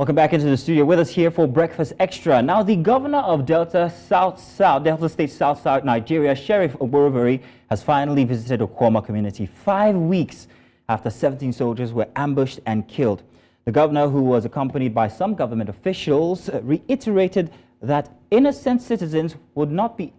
Welcome back into the studio. With us here for Breakfast Extra. Now, the governor of Delta State South Nigeria, Sheriff Oborevwori, has finally visited Okuama Community 5 weeks after 17 soldiers were ambushed and killed. The governor, who was accompanied by some government officials, reiterated that innocent citizens would not be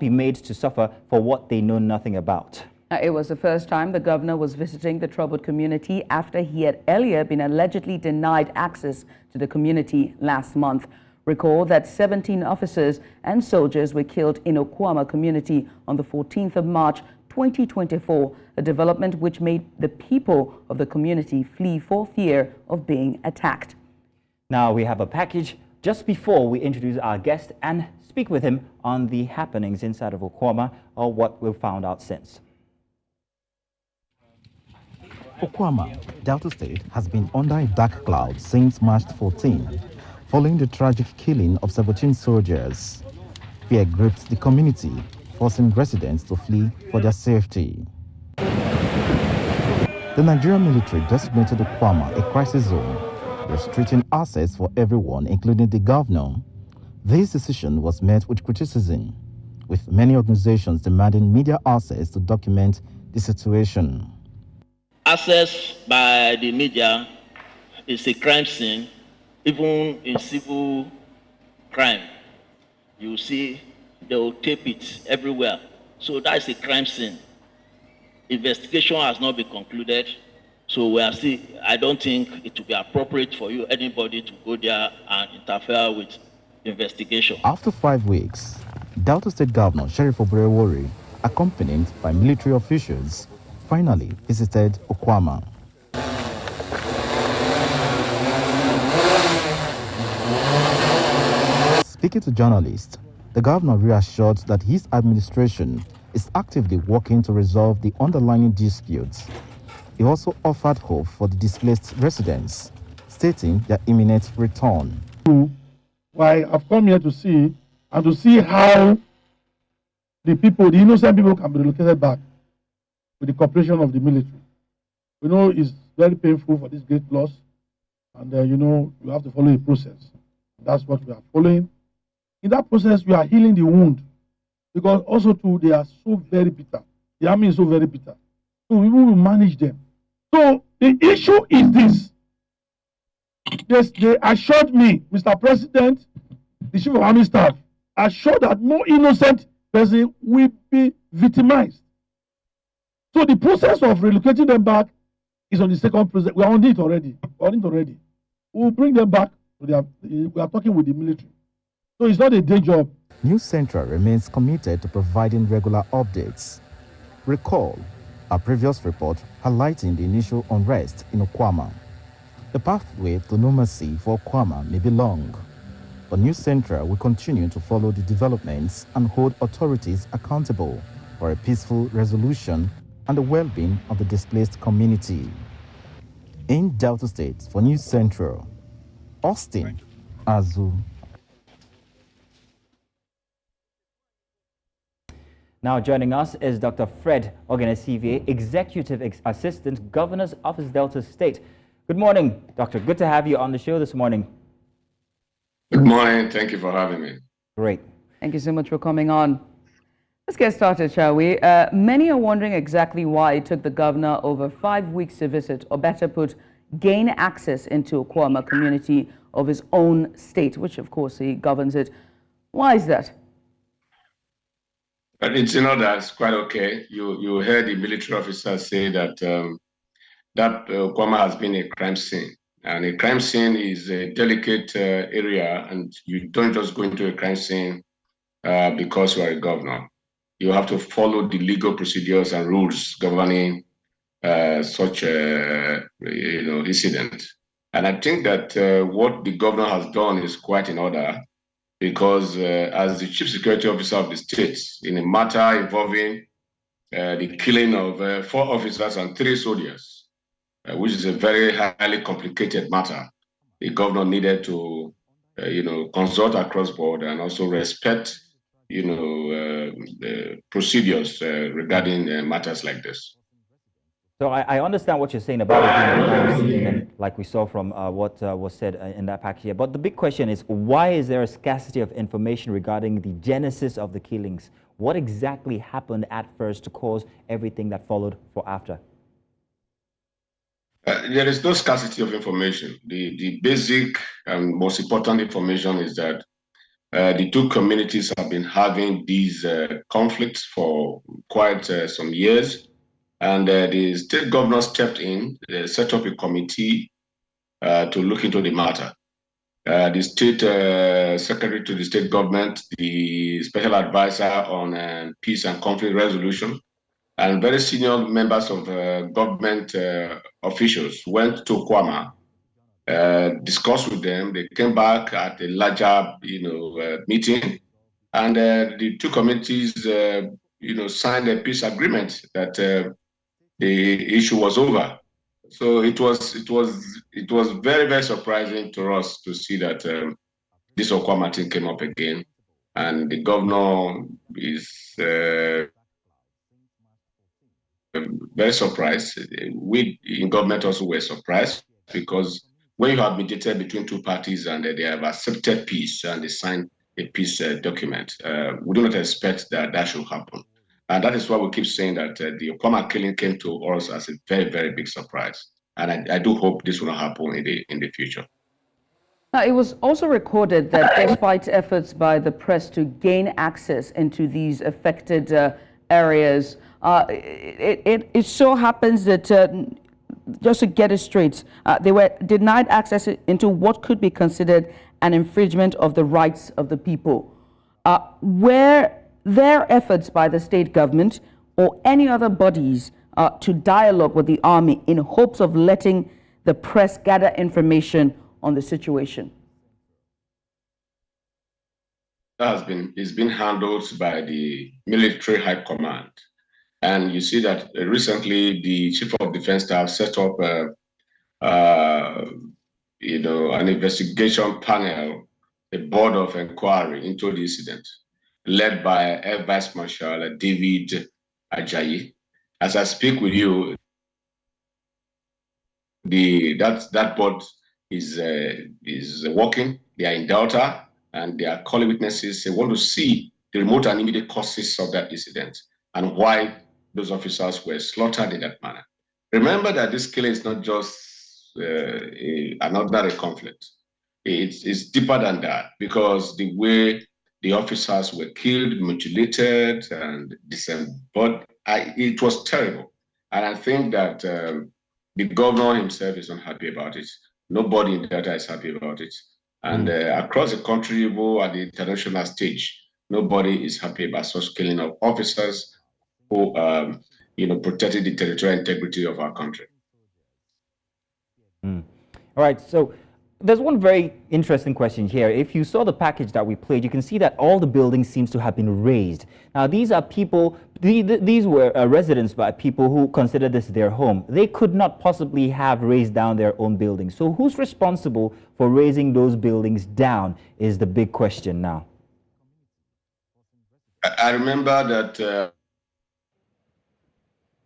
made to suffer for what they know nothing about. It was the first time the governor was visiting the troubled community after he had earlier been allegedly denied access to the community last month. Recall that 17 officers and soldiers were killed in Okuama Community on the 14th of March 2024, a development which made the people of the community flee for fear of being attacked. Now we have a package just before we introduce our guest and speak with him on the happenings inside of Okuama or what we've found out since. Okuama, Delta State, has been under a dark cloud since March 14, following the tragic killing of 17 soldiers. Fear gripped the community, forcing residents to flee for their safety. The Nigerian military designated Okuama a crisis zone, restricting access for everyone, including the governor. This decision was met with criticism, with many organizations demanding media access to document the situation. Access by the media is a crime scene. Even in civil crime, you see they will tape it everywhere. So that is a crime scene. Investigation has not been concluded. So we are still, I don't think it will be appropriate for you, anybody, to go there and interfere with investigation. After 5 weeks, Delta State Governor Sheriff Oborevwori, accompanied by military officials, finally visited Okuama. Speaking to journalists, the governor reassured that his administration is actively working to resolve the underlying disputes. He also offered hope for the displaced residents, stating their imminent return. Why I've come here to see how the innocent people can be relocated back with the cooperation of the military. We know it's very painful for this great loss, and you have to follow a process. That's what we are following. In that process, we are healing the wound, because also too they are so very bitter. The army is so very bitter. So we will manage them. So the issue is this. They assured me, Mr. President, the Chief of Army Staff, assured that no innocent person will be victimized. So the process of relocating them back is on the second process. We are on it already. We will bring them back. We are talking with the military. So it's not a day job. News Central remains committed to providing regular updates. Recall our previous report highlighting the initial unrest in Okuama. The pathway to normalcy for Okuama may be long, but News Central will continue to follow the developments and hold authorities accountable for a peaceful resolution and the well-being of the displaced community. In Delta State, for News Central, Austin Azu. Now joining us is Dr. Fred Oghenesivbe, Executive Assistant, Governor's Office, Delta State. Good morning, Doctor. Good to have you on the show this morning. Good morning. Thank you for having me. Great. Thank you so much for coming on. Let's get started, shall we? Many are wondering exactly why it took the governor over 5 weeks to visit, or better put, gain access into Okuama Community of his own state, which of course he governs it. Why is that? It's, that's quite okay. You heard the military officer say that Okuama has been a crime scene. And a crime scene is a delicate area, and you don't just go into a crime scene because you are a governor. You have to follow the legal procedures and rules governing such incident. And I think that what the governor has done is quite in order, because as the chief security officer of the state, in a matter involving the killing of 4 officers and 3 soldiers, which is a very highly complicated matter, the governor needed to, consult across board and also respect procedures regarding matters like this. So I understand what you're saying about it being a crime scene, and like we saw from what was said in that package here. But the big question is, why is there a scarcity of information regarding the genesis of the killings? What exactly happened at first to cause everything that followed for after? There is no scarcity of information. The basic and most important information is that the two communities have been having these conflicts for quite some years. And the state governor stepped in, set up a committee to look into the matter. The state secretary to the state government, the special advisor on peace and conflict resolution, and very senior members of government officials went to Okuama, discussed with them. They came back at a larger, meeting, and the two communities, signed a peace agreement that the issue was over. So it was very, very surprising to us to see that this Okuama thing came up again, and the governor is very surprised. We in government also were surprised, because when you have mediated between two parties and they have accepted peace and they signed a peace document, we do not expect that should happen. And that is why we keep saying that the Okuama killing came to us as a very, very big surprise. And I do hope this will not happen in the future. Now, it was also recorded that despite efforts by the press to gain access into these affected areas, it so happens that, just to get it straight, they were denied access into what could be considered an infringement of the rights of the people. Were there efforts by the state government or any other bodies to dialogue with the army in hopes of letting the press gather information on the situation? That is been handled by the military high command. And you see that recently the Chief of Defense Staff set up an investigation panel, a board of inquiry into the incident, led by Air Vice Marshal David Ajayi. As I speak with you, that board is working. They are in Delta, and they are calling witnesses. They want to see the remote and immediate causes of that incident and why those officers were slaughtered in that manner. Remember that this killing is not just an ordinary conflict. It's deeper than that, because the way the officers were killed, mutilated, and disembodied, it was terrible. And I think that the governor himself is not happy about it. Nobody in Delta is happy about it. And across the country, even at the international stage, nobody is happy about such killing of officers who, protected the territorial integrity of our country. All right, so there's one very interesting question here. If you saw the package that we played, you can see that all the buildings seems to have been razed. Now, these are people, these were residents by people who consider this their home. They could not possibly have razed down their own buildings. So who's responsible for razing those buildings down is the big question now. I remember that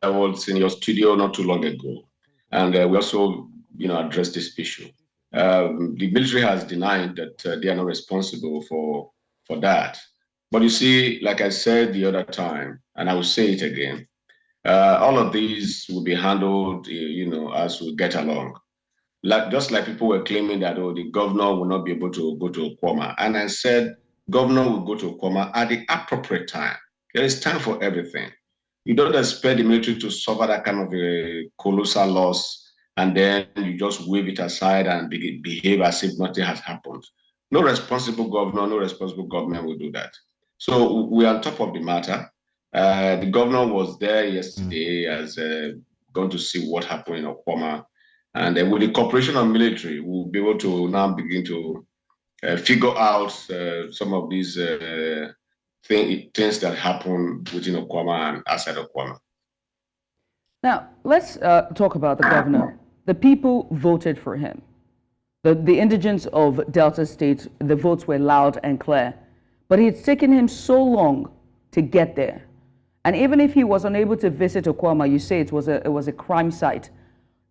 I was in your studio not too long ago, and we also, addressed this issue. The military has denied that they are not responsible for that. But you see, like I said the other time, and I will say it again, all of these will be handled, as we get along. Just like people were claiming that, the governor will not be able to go to Okuama. And I said, governor will go to Okuama at the appropriate time. There is time for everything. You don't expect the military to suffer that kind of a colossal loss, and then you just wave it aside and behave as if nothing has happened. No responsible governor, no responsible government will do that. So we are on top of the matter. The governor was there yesterday as going to see what happened in Okuama. And with the cooperation of military, we'll be able to now begin to figure out some of these things that happen within Okuama and outside Okuama. Now, let's talk about the governor. The people voted for him. The indigents of Delta State, the votes were loud and clear. But it's taken him so long to get there. And even if he was unable to visit Okuama, you say it was a crime site,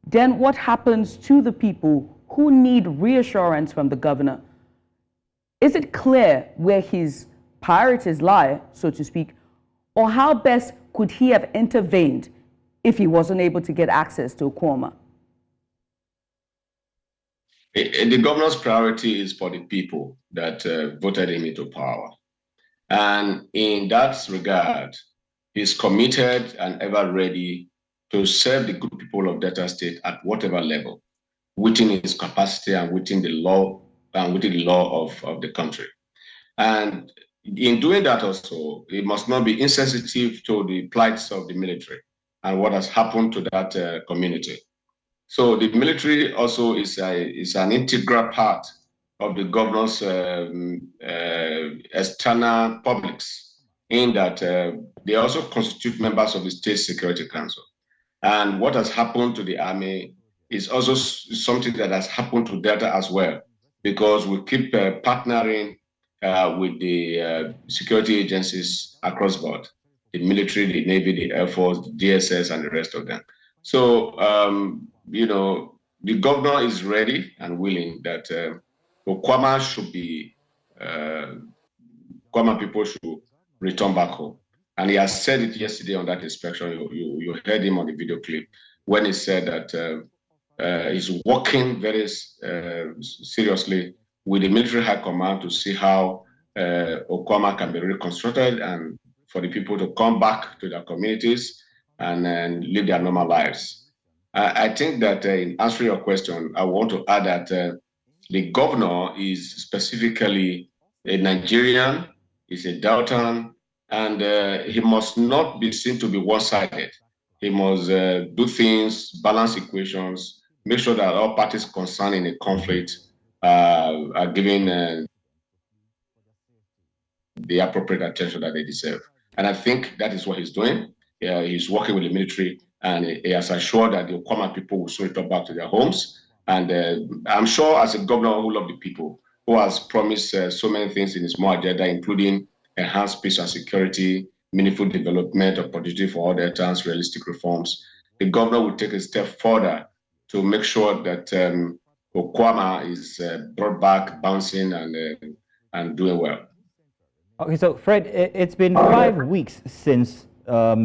then what happens to the people who need reassurance from the governor? Is it clear where his priorities lie, so to speak, or how best could he have intervened if he wasn't able to get access to Okuama? The governor's priority is for the people that voted him into power. And in that regard, he's committed and ever ready to serve the good people of Delta State at whatever level, within his capacity and within the law of the country. And in doing that also, he must not be insensitive to the plights of the military and what has happened to that community. So the military also is an integral part of the governor's external publics, in that they also constitute members of the State Security Council. And what has happened to the army is also something that has happened to Delta as well, because we keep partnering with the security agencies across board, the military, the Navy, the Air Force, the DSS, and the rest of them. So, the governor is ready and willing that Okuama should be, Okuama people should return back home. And he has said it yesterday on that inspection. You heard him on the video clip when he said that he's working very seriously with the military high command to see how Okuama can be reconstructed and for the people to come back to their communities and live their normal lives. I think that in answering your question, I want to add that the governor is specifically a Nigerian, is a Deltan, and he must not be seen to be one-sided. He must do things, balance equations, make sure that all parties concerned in a conflict are given the appropriate attention that they deserve. And I think that is what he's doing. He's working with the military, and he has assured that the Okuama people will soon return back to their homes. And I'm sure as a governor who loves the people, who has promised so many things in his more agenda, including enhanced peace and security, meaningful development, opportunity for all Deltans, realistic reforms, the governor will take a step further to make sure that Okuama is brought back, bouncing and doing well. Okay, so Fred, it's been 5 weeks since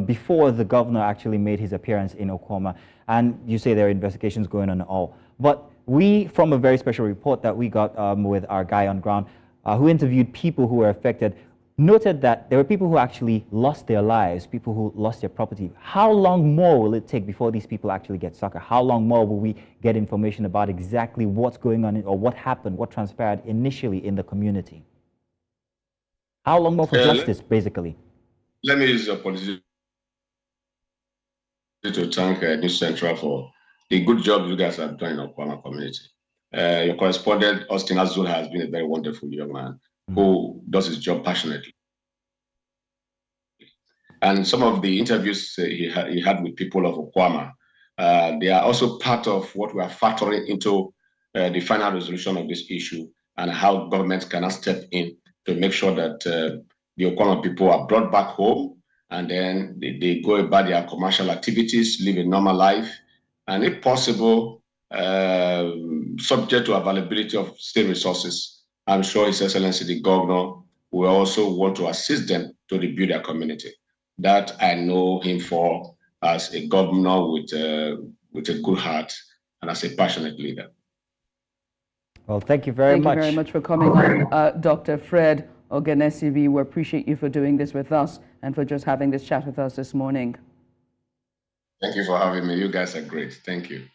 before the governor actually made his appearance in Okuama, and you say there are investigations going on and all. But we, from a very special report that we got with our guy on ground, who interviewed people who were affected, noted that there were people who actually lost their lives, people who lost their property. How long more will it take before these people actually get succor? How long more will we get information about exactly what's going on or what happened, what transpired initially in the community? How long more for justice, basically? Let me use the opportunity to thank News Central for the good job you guys have done in Okuama Community. Your correspondent, Austin Azul, has been a very wonderful young man who does his job passionately. And some of the interviews he had with people of Okuama, they are also part of what we are factoring into the final resolution of this issue and how governments cannot step in to make sure that the Okuama people are brought back home, and then they go about their commercial activities, live a normal life, and if possible, subject to availability of state resources. I'm sure His Excellency the Governor will also want to assist them to rebuild their community. That I know him for as a governor with a good heart and as a passionate leader. Well, thank you very much. Thank you very much for coming on, Dr. Fred Oghenesivbe. We appreciate you for doing this with us and for just having this chat with us this morning. Thank you for having me. You guys are great. Thank you.